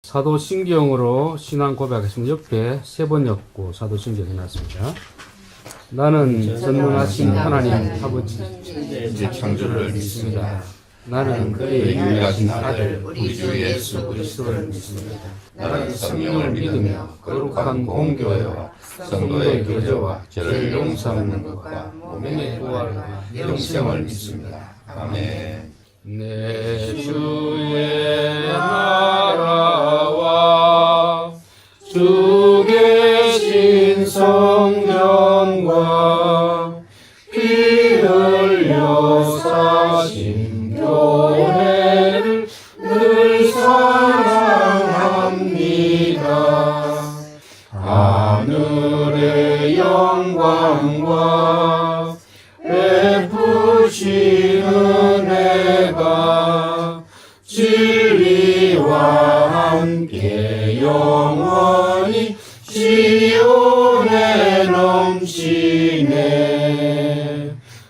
사도신경으로 신앙 고백하겠습니다. 옆에 세 번 엮고 사도신경 해놨습니다. 나는 전능하신 하나님 아버지 이제 창조를 믿습니다. 나는 그의 유일하신 아들 우리 주 예수 그리스도를 믿습니다. 나는 성령을 믿으며 거룩한 공교회와 성도의 교제와 죄를 용서하는 것과 몸의 부활과 영생을 믿습니다. 아멘. 내 주의 나라와 주 계신 성전과 피 흘려 사신 교회를 늘 사랑합니다. 하늘의 영광과 베푸신 은혜가 진리와 함께 영원히 시온에 넘치네.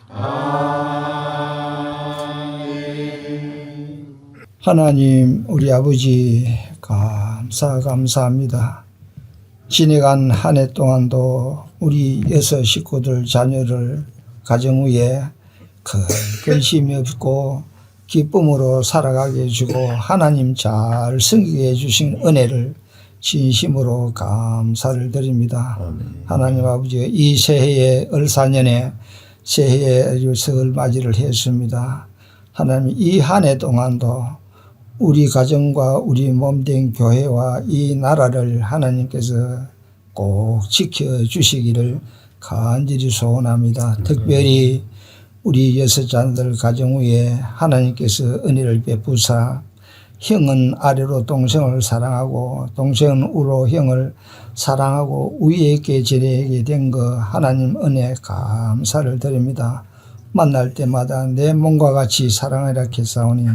아멘. 하나님 우리 아버지 감사합니다. 지내간 한 해 동안도 우리 6 식구들 자녀를 가정 위에 큰 결심이 없고 기쁨으로 살아가게 해주고 하나님 잘 섬기게 해주신 은혜를 진심으로 감사를 드립니다. 하나님 아버지 이 새해의 을사년에 새해의 설 맞이를 했습니다. 하나님 이 한 해 동안도 우리 가정과 우리 몸된 교회와 이 나라를 하나님께서 꼭 지켜주시기를 간절히 소원합니다. 특별히 우리 6 자녀들 가정 위에 하나님께서 은혜를 베푸사 형은 아래로 동생을 사랑하고 동생은 우로 형을 사랑하고 위에 있게 지내게 된 거 하나님 은혜 감사를 드립니다. 만날 때마다 내 몸과 같이 사랑하라 했사오니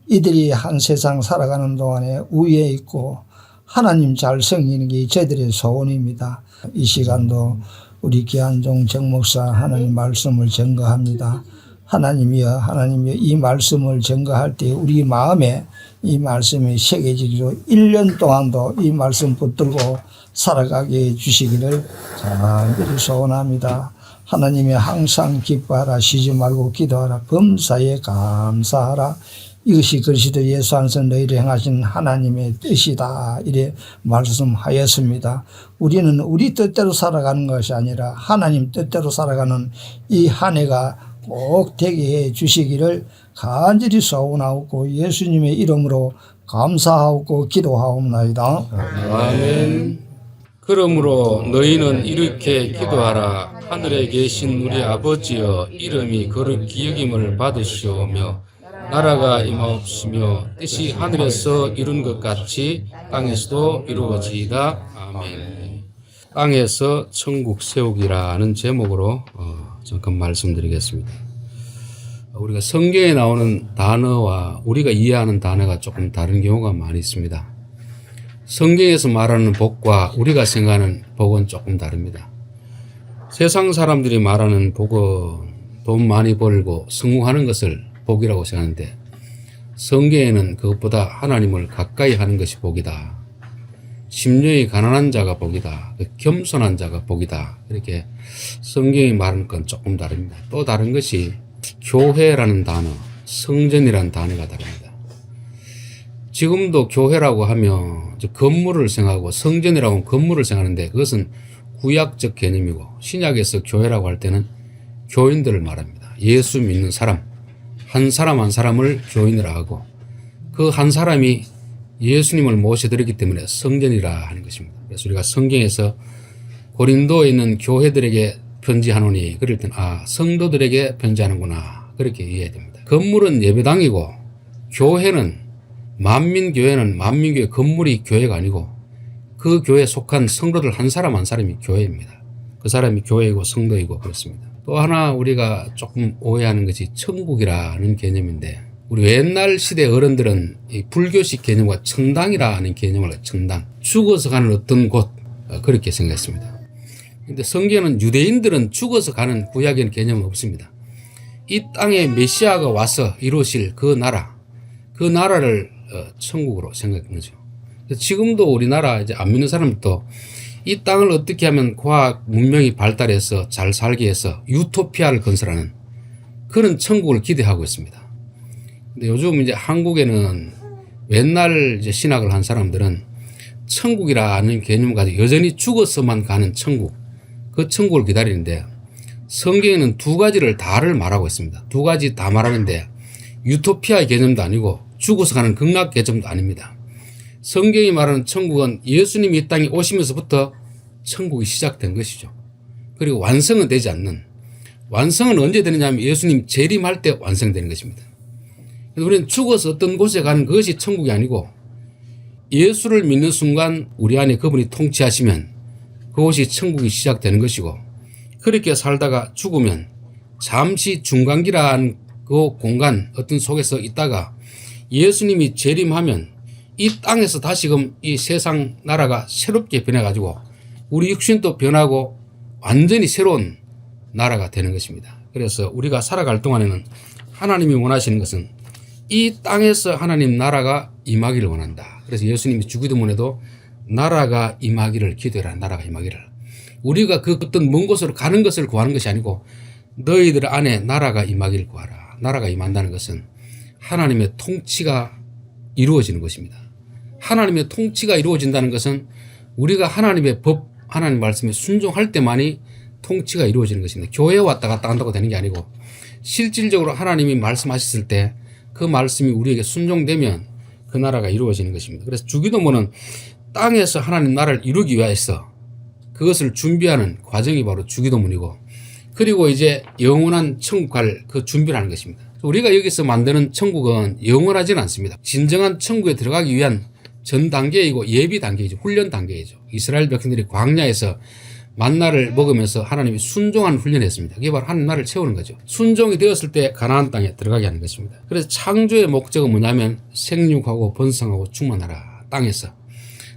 이들이 한 세상 살아가는 동안에 위에 있고 하나님 잘 섬기는 게 저희들의 소원입니다. 이 시간도 우리 귀한종 정목사 하나님 말씀을 증거합니다. 하나님이여 이 말씀을 증거할 때 우리 마음에 이 말씀이 새겨지기로 1년 동안도 이 말씀 붙들고 살아가게 해주시기를 간절히 소원합니다. 하나님이 항상 기뻐하라, 쉬지 말고 기도하라, 범사에 감사하라. 이것이 그리스도 예수 안에서 너희를 행하신 하나님의 뜻이다. 이래 말씀하였습니다. 우리는 우리 뜻대로 살아가는 것이 아니라 하나님 뜻대로 살아가는 이 한 해가 꼭 되게 해 주시기를 간절히 소원하고 예수님의 이름으로 감사하고 기도하옵나이다. 아멘. 그러므로 너희는 이렇게 기도하라. 하늘에 계신 우리 아버지여, 이름이 거룩히 여김을 받으시오며 나라가 임하옵시며 뜻이 하늘에서 이룬 것 같이 땅에서도 이루어지이다. 아멘. 땅에서 천국 세우기라는 제목으로 잠깐 말씀드리겠습니다. 우리가 성경에 나오는 단어와 우리가 이해하는 단어가 조금 다른 경우가 많이 있습니다. 성경에서 말하는 복과 우리가 생각하는 복은 조금 다릅니다. 세상 사람들이 말하는 복은 돈 많이 벌고 성공하는 것을 복이라고 생각하는데 성경에는 그것보다 하나님을 가까이 하는 것이 복이다. 심령이 가난한 자가 복이다. 겸손한 자가 복이다. 이렇게 성경이 말하는 건 조금 다릅니다. 또 다른 것이 교회라는 단어, 성전이라는 단어가 다릅니다. 지금도 교회라고 하면 건물을 생각하고 성전이라고 하면 건물을 생각하는데 그것은 구약적 개념이고 신약에서 교회라고 할 때는 교인들을 말합니다. 예수 믿는 사람. 한 사람 한 사람을 교인이라 하고 그 한 사람이 예수님을 모셔드렸기 때문에 성전이라 하는 것입니다. 그래서 우리가 성경에서 고린도에 있는 교회들에게 편지하노니 그럴 땐 성도들에게 편지하는구나 그렇게 이해해야 됩니다. 건물은 예배당이고 교회는 만민교회는 만민교회 건물이 교회가 아니고 그 교회에 속한 성도들 한 사람 한 사람이 교회입니다. 그 사람이 교회이고 성도이고 그렇습니다. 또 하나 우리가 조금 오해하는 것이 천국이라는 개념인데 우리 옛날 시대 어른들은 이 불교식 개념과 청당이라는 개념을 청당, 죽어서 가는 어떤 곳 그렇게 생각했습니다. 그런데 성경은 유대인들은 죽어서 가는 구약에는 개념은 없습니다. 이 땅에 메시아가 와서 이루실 그 나라를 천국으로 생각한 거죠. 지금도 우리나라 이제 안 믿는 사람도 이 땅을 어떻게 하면 과학 문명이 발달해서 잘 살게 해서 유토피아를 건설하는 그런 천국을 기대하고 있습니다. 근데 요즘 이제 한국에는 옛날 이제 신학을 한 사람들은 천국이라는 개념을 가지고 여전히 죽어서만 가는 천국, 그 천국을 기다리는데 성경에는 두 가지를 다를 말하고 있습니다. 두 가지 다 말하는데 유토피아의 개념도 아니고 죽어서 가는 극락 개념도 아닙니다. 성경이 말하는 천국은 예수님이 이 땅에 오시면서부터 천국이 시작된 것이죠. 그리고 완성은 되지 않는, 완성은 언제 되느냐 하면 예수님 재림할 때 완성되는 것입니다. 우리는 죽어서 어떤 곳에 가는 그것이 천국이 아니고 예수를 믿는 순간 우리 안에 그분이 통치하시면 그곳이 천국이 시작되는 것이고, 그렇게 살다가 죽으면 잠시 중간기라는 그 공간 어떤 속에서 있다가 예수님이 재림하면 이 땅에서 다시금 이 세상 나라가 새롭게 변해가지고 우리 육신도 변하고 완전히 새로운 나라가 되는 것입니다. 그래서 우리가 살아갈 동안에는 하나님이 원하시는 것은 이 땅에서 하나님 나라가 임하기를 원한다. 그래서 예수님이 주기도문에도 나라가 임하기를 기도해라. 나라가 임하기를. 우리가 그 어떤 먼 곳으로 가는 것을 구하는 것이 아니고 너희들 안에 나라가 임하기를 구하라. 나라가 임한다는 것은 하나님의 통치가 이루어지는 것입니다. 하나님의 통치가 이루어진다는 것은 우리가 하나님의 법, 하나님 말씀에 순종할 때만이 통치가 이루어지는 것입니다. 교회에 왔다 갔다 한다고 되는 게 아니고 실질적으로 하나님이 말씀하셨을 때 그 말씀이 우리에게 순종되면 그 나라가 이루어지는 것입니다. 그래서 주기도문은 땅에서 하나님 나라를 이루기 위해서 그것을 준비하는 과정이 바로 주기도문이고, 그리고 이제 영원한 천국 갈 그 준비를 하는 것입니다. 우리가 여기서 만드는 천국은 영원하지는 않습니다. 진정한 천국에 들어가기 위한 전 단계이고 예비 단계이죠. 훈련 단계이죠. 이스라엘 백성들이 광야에서 만나를 먹으면서 하나님이 순종하는 훈련을 했습니다. 그게 바로 하나님 나라를 채우는 거죠. 순종이 되었을 때 가나안 땅에 들어가게 하는 것입니다. 그래서 창조의 목적은 뭐냐면 생육하고 번성하고 충만하라. 땅에서.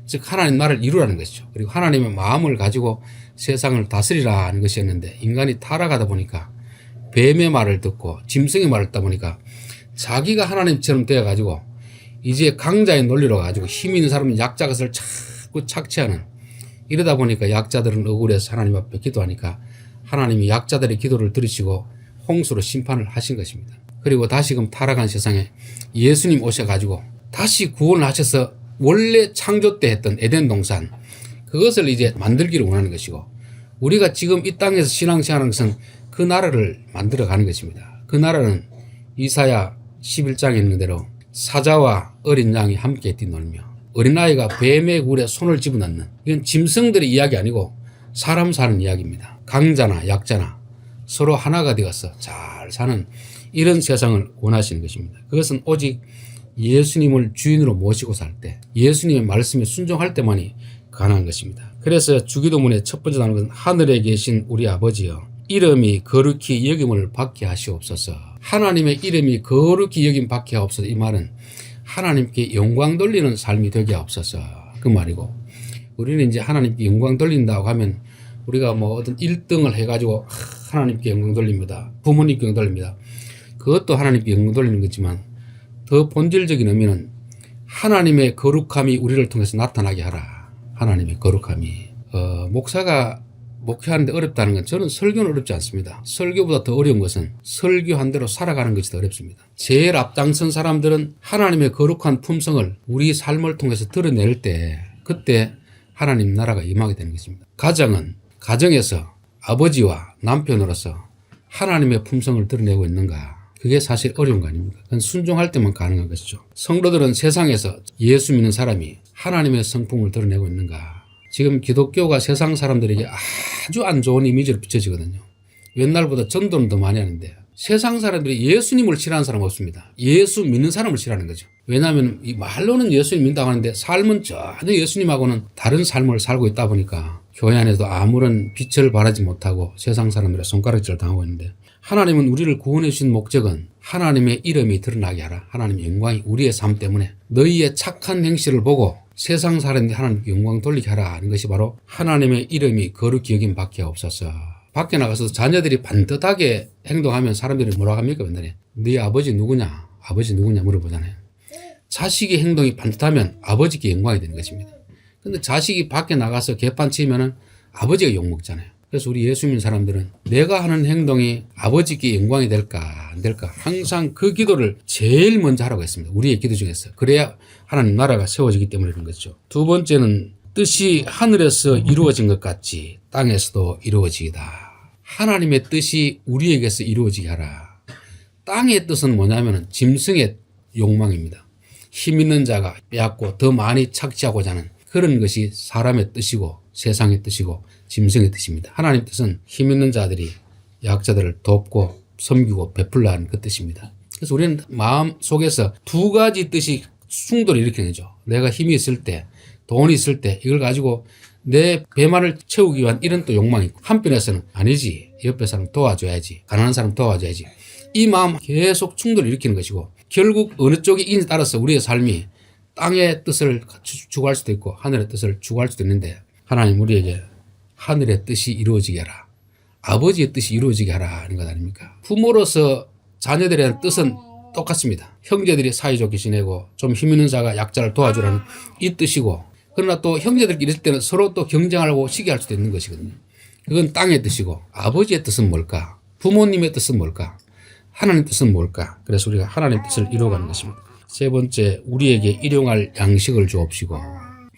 즉 하나님 나라를 이루라는 것이죠. 그리고 하나님의 마음을 가지고 세상을 다스리라 하는 것이었는데 인간이 타락하다 보니까 뱀의 말을 듣고 짐승의 말을 듣다 보니까 자기가 하나님처럼 되어가지고 이제 강자의 논리로 가지고 힘 있는 사람은 약자 것을 자꾸 착취하는, 이러다 보니까 약자들은 억울해서 하나님 앞에 기도하니까 하나님이 약자들의 기도를 들으시고 홍수로 심판을 하신 것입니다. 그리고 다시금 타락한 세상에 예수님 오셔가지고 다시 구원을 하셔서 원래 창조 때 했던 에덴 동산 그것을 이제 만들기를 원하는 것이고, 우리가 지금 이 땅에서 신앙생활하는 것은 그 나라를 만들어가는 것입니다. 그 나라는 이사야 11장에 있는 대로 사자와 어린 양이 함께 뛰놀며 어린아이가 뱀의 굴에 손을 집어넣는, 이건 짐승들의 이야기 아니고 사람 사는 이야기입니다. 강자나 약자나 서로 하나가 되어서 잘 사는 이런 세상을 원하시는 것입니다. 그것은 오직 예수님을 주인으로 모시고 살 때, 예수님의 말씀에 순종할 때만이 가능한 것입니다. 그래서 주기도문의 첫 번째 단어는 하늘에 계신 우리 아버지여 이름이 거룩히 여김을 받게 하시옵소서. 하나님의 이름이 거룩히 여김 받게 하옵소서. 이 말은 하나님께 영광 돌리는 삶이 되게 하옵소서 그 말이고, 우리는 이제 하나님께 영광 돌린다고 하면 우리가 뭐 어떤 1등을 해가지고 하나님께 영광 돌립니다. 부모님께 영광 돌립니다. 그것도 하나님께 영광 돌리는 거지만 더 본질적인 의미는 하나님의 거룩함이 우리를 통해서 나타나게 하라. 하나님의 거룩함이. 목사가 목회하는데 어렵다는 건 저는 설교는 어렵지 않습니다. 설교보다 더 어려운 것은 설교한 대로 살아가는 것이 더 어렵습니다. 제일 앞장선 사람들은 하나님의 거룩한 품성을 우리 삶을 통해서 드러낼 때 그때 하나님 나라가 임하게 되는 것입니다. 가정은 가정에서 아버지와 남편으로서 하나님의 품성을 드러내고 있는가, 그게 사실 어려운 거 아닙니까? 그건 순종할 때만 가능한 것이죠. 성도들은 세상에서 예수 믿는 사람이 하나님의 성품을 드러내고 있는가. 지금 기독교가 세상 사람들에게 아주 안 좋은 이미지를 비춰지거든요. 옛날보다 전도는 더 많이 하는데 세상 사람들이 예수님을 싫어하는 사람 없습니다. 예수 믿는 사람을 싫어하는 거죠. 왜냐하면 이 말로는 예수님 믿는다고 하는데 삶은 전혀 예수님하고는 다른 삶을 살고 있다 보니까 교회 안에도 아무런 빛을 발하지 못하고 세상 사람들의 손가락질을 당하고 있는데, 하나님은 우리를 구원해 주신 목적은 하나님의 이름이 드러나게 하라. 하나님의 영광이 우리의 삶 때문에 너희의 착한 행실을 보고 세상 사람들이 하나님께 영광 돌리게 하라 하는 것이 바로 하나님의 이름이 거룩히 여김 받게 하옵소서. 밖에 나가서 자녀들이 반듯하게 행동하면 사람들이 뭐라고 합니까? 맨날에 네 아버지 누구냐? 아버지 누구냐 물어보잖아요. 자식의 행동이 반듯하면 아버지께 영광이 되는 것입니다. 근데 자식이 밖에 나가서 개판 치면은 아버지가 욕먹잖아요. 그래서 우리 예수 믿는 사람들은 내가 하는 행동이 아버지께 영광이 될까 안 될까 항상 그 기도를 제일 먼저 하라고 했습니다. 우리의 기도 중에서. 그래야 하나님 나라가 세워지기 때문에 그런 거죠. 두 번째는 뜻이 하늘에서 이루어진 것 같이 땅에서도 이루어지이다. 하나님의 뜻이 우리에게서 이루어지게 하라. 땅의 뜻은 뭐냐면 짐승의 욕망입니다. 힘 있는 자가 빼앗고 더 많이 착취하고자 하는 그런 것이 사람의 뜻이고 세상의 뜻이고 짐승의 뜻입니다. 하나님의 뜻은 힘 있는 자들이 약자들을 돕고 섬기고 베풀라 하는 그 뜻입니다. 그래서 우리는 마음 속에서 두 가지 뜻이 충돌을 일으키는 거죠. 내가 힘이 있을 때, 돈이 있을 때 이걸 가지고 내 배만을 채우기 위한 이런 또 욕망이 있고, 한편에서는 아니지, 옆에 사람 도와줘야지, 가난한 사람 도와줘야지, 이 마음 계속 충돌을 일으키는 것이고, 결국 어느 쪽이 인에 따라서 우리의 삶이 땅의 뜻을 추구할 수도 있고 하늘의 뜻을 추구할 수도 있는데, 하나님 우리에게 하늘의 뜻이 이루어지게 하라, 아버지의 뜻이 이루어지게 하라 하는 것 아닙니까? 부모로서 자녀들에 대한 뜻은 똑같습니다. 형제들이 사이좋게 지내고 좀 힘 있는 자가 약자를 도와주라는 이 뜻이고, 그러나 또 형제들끼리 있을 때는 서로 또 경쟁하고 시기할 수도 있는 것이거든요. 그건 땅의 뜻이고, 아버지의 뜻은 뭘까? 부모님의 뜻은 뭘까? 하나님의 뜻은 뭘까? 그래서 우리가 하나님의 뜻을 이루어가는 것입니다. 세 번째, 우리에게 일용할 양식을 주옵시고,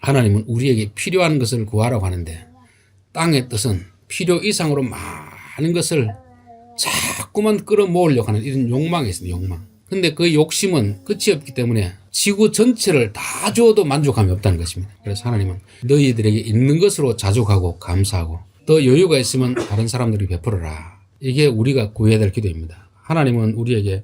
하나님은 우리에게 필요한 것을 구하라고 하는데, 땅의 뜻은 필요 이상으로 많은 것을 자꾸만 끌어모으려고 하는 이런 욕망이 있습니다. 욕망. 근데 그 욕심은 끝이 없기 때문에 지구 전체를 다 주어도 만족함이 없다는 것입니다. 그래서 하나님은 너희들에게 있는 것으로 자족하고 감사하고 더 여유가 있으면 다른 사람들에게 베풀어라. 이게 우리가 구해야 될 기도입니다. 하나님은 우리에게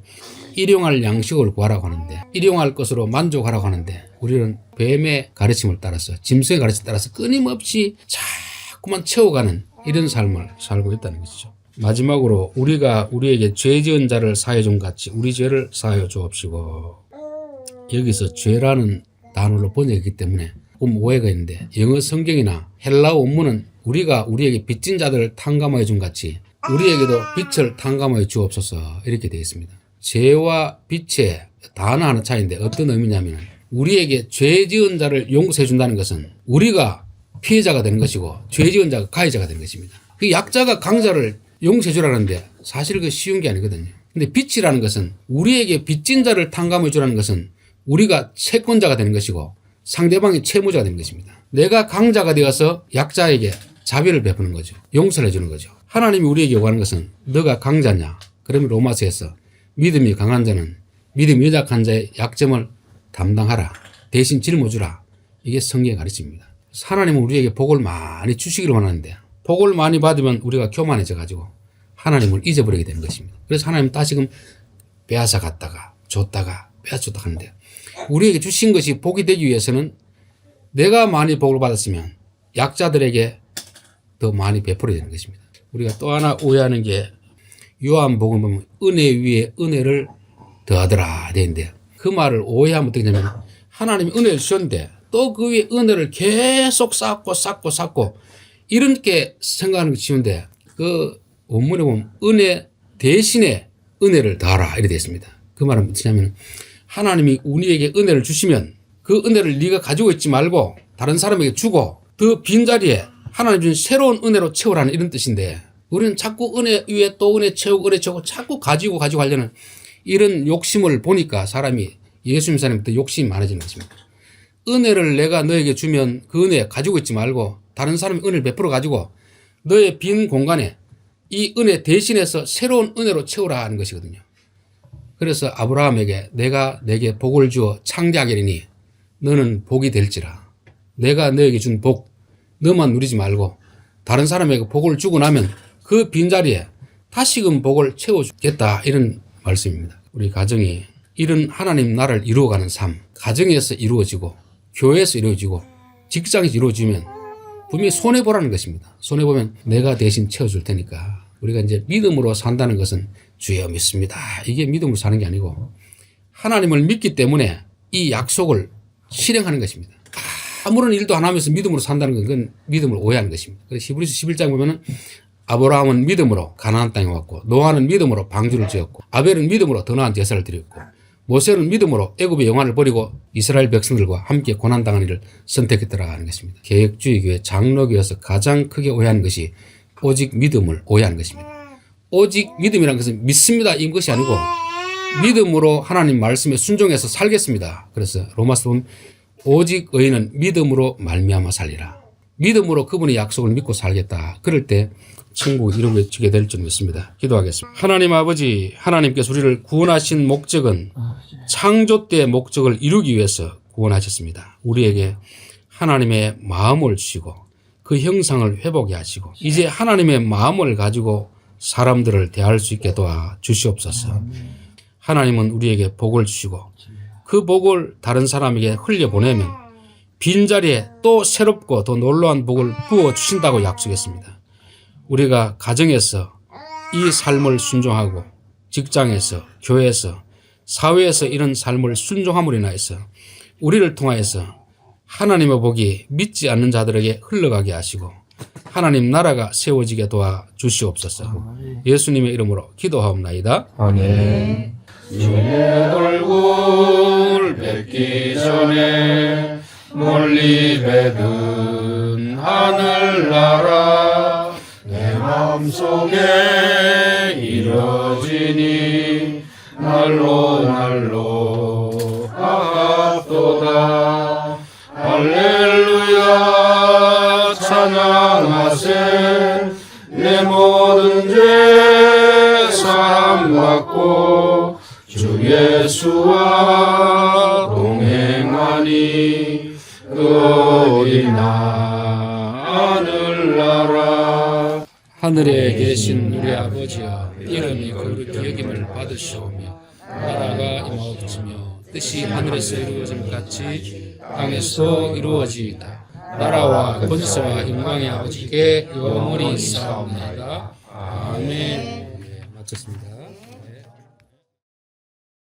일용할 양식을 구하라고 하는데, 일용할 것으로 만족하라고 하는데, 우리는 뱀의 가르침을 따라서, 짐승의 가르침을 따라서 끊임없이 자꾸만 채워가는 이런 삶을 살고 있다는 것이죠. 마지막으로 우리가 우리에게 죄 지은 자를 사하여 준 같이 우리 죄를 사하여 주옵시고, 여기서 죄라는 단어로 번역했기 때문에 조금 오해가 있는데, 영어 성경이나 헬라어 원문은 우리가 우리에게 빚진 자들을 탕감하여 준 같이 우리에게도 빚을 탕감하여 주옵소서 이렇게 되어 있습니다. 죄와 빚의 단어 하나 차이인데 어떤 의미냐면, 우리에게 죄 지은 자를 용서해 준다는 것은 우리가 피해자가 되는 것이고 죄 지은 자가 가해자가 되는 것입니다. 그 약자가 강자를 용서해 주라는데 사실 그 쉬운 게 아니거든요. 근데 빚이라는 것은, 우리에게 빚진 자를 탕감해 주라는 것은 우리가 채권자가 되는 것이고 상대방이 채무자가 되는 것입니다. 내가 강자가 되어서 약자에게 자비를 베푸는 거죠. 용서를 해주는 거죠. 하나님이 우리에게 요구하는 것은, 너가 강자냐? 그러면 로마서에서 믿음이 강한 자는 믿음이 연약한 자의 약점을 담당하라, 대신 짊어주라. 이게 성경의 가르침입니다. 하나님은 우리에게 복을 많이 주시기를 원하는데, 복을 많이 받으면 우리가 교만해져 가지고 하나님을 잊어버리게 되는 것입니다. 그래서 하나님 다시금 빼앗아 갔다가 줬다가 빼앗았다가 하는데, 우리에게 주신 것이 복이 되기 위해서는 내가 많이 복을 받았으면 약자들에게 더 많이 베풀어야 되는 것입니다. 우리가 또 하나 오해하는 게, 요한복음 보면 은혜 위에 은혜를 더하더라 되는데, 그 말을 오해하면 어떻게 되냐면, 하나님이 은혜를 주셨는데 또 그 위에 은혜를 계속 쌓고 이렇게 생각하는 게 쉬운데, 그 원문에 보면 은혜 대신에 은혜를 더하라 이렇게 되어 있습니다. 그 말은 무엇이냐면, 하나님이 우리에게 은혜를 주시면 그 은혜를 네가 가지고 있지 말고 다른 사람에게 주고 그 빈자리에 하나님 준 새로운 은혜로 채우라는 이런 뜻인데, 우리는 자꾸 은혜 위에 또 은혜 채우고 자꾸 가지고 하려는 이런 욕심을 보니까 사람이, 예수 믿는 사람부터 욕심이 많아지는 것입니다. 은혜를 내가 너에게 주면 그 은혜 가지고 있지 말고 다른 사람의 은혜를 베풀어 가지고 너의 빈 공간에 이 은혜 대신해서 새로운 은혜로 채우라 하는 것이거든요. 그래서 아브라함에게 내가 내게 복을 주어 창대하게 하리니 너는 복이 될지라. 내가 너에게 준 복 너만 누리지 말고 다른 사람에게 복을 주고 나면 그 빈자리에 다시금 복을 채워주겠다, 이런 말씀입니다. 우리 가정이 이런 하나님 나라를 이루어가는 삶, 가정에서 이루어지고 교회에서 이루어지고 직장에서 이루어지면 분명히 손해보라는 것입니다. 손해보면 내가 대신 채워줄 테니까. 우리가 이제 믿음으로 산다는 것은 주여 믿습니다, 이게 믿음으로 사는 게 아니고 하나님을 믿기 때문에 이 약속을 실행하는 것입니다. 아무런 일도 안 하면서 믿음으로 산다는 건 그건 믿음을 오해하는 것입니다. 그래서 히브리서 11장 보면은 아브라함은 믿음으로 가나안 땅에 왔고, 노아는 믿음으로 방주를 지었고, 아벨은 믿음으로 더 나은 제사를 드렸고, 모세는 믿음으로 애굽의 영환을 버리고 이스라엘 백성들과 함께 고난당하는 일을 선택했더라 하는 것입니다. 개혁주의 교회 장로교에서 가장 크게 오해하는 것이 오직 믿음을 오해하는 것입니다. 오직 믿음이라는 것은 믿습니다 이것이 아니고 믿음으로 하나님 말씀에 순종해서 살겠습니다. 그래서 로마서 보면 오직 의인은 믿음으로 말미암아 살리라. 믿음으로 그분의 약속을 믿고 살겠다. 그럴 때 천국을 이루어지게 될 줄 믿습니다. 기도하겠습니다. 하나님 아버지, 하나님께서 우리를 구원하신 목적은 창조 때의 목적을 이루기 위해서 구원하셨습니다. 우리에게 하나님의 마음을 주시고 그 형상을 회복해 하시고 이제 하나님의 마음을 가지고 사람들을 대할 수 있게 도와 주시옵소서. 하나님은 우리에게 복을 주시고 그 복을 다른 사람에게 흘려보내면 빈자리에 또 새롭고 더 놀라운 복을 부어주신다고 약속했습니다. 우리가 가정에서 이 삶을 순종하고 직장에서 교회에서 사회에서 이런 삶을 순종함으로 인하여서 우리를 통하여서 하나님의 복이 믿지 않는 자들에게 흘러가게 하시고 하나님 나라가 세워지게 도와 주시옵소서. 예수님의 이름으로 기도하옵나이다. 아멘. 주의 얼굴 뵙기 전에 멀리 뵙은 하늘나라 내 마음속에 이뤄지니 날로 아깝도다. 할렐루야 찬양하세. 내 모든 죄 사함받고 주 예수와 동행하니 어디나 하늘나라. 하늘에 계신 우리 아버지여, 이름이 거룩히 여김을 받으시오며 나라가 임하옵시며 뜻이 하늘에서 이루어짐 같이 땅에서 이루어지이다. 나라와 권세와 영광이 아버지께 영원히 있사옵나이다. 아멘. 마쳤습니다.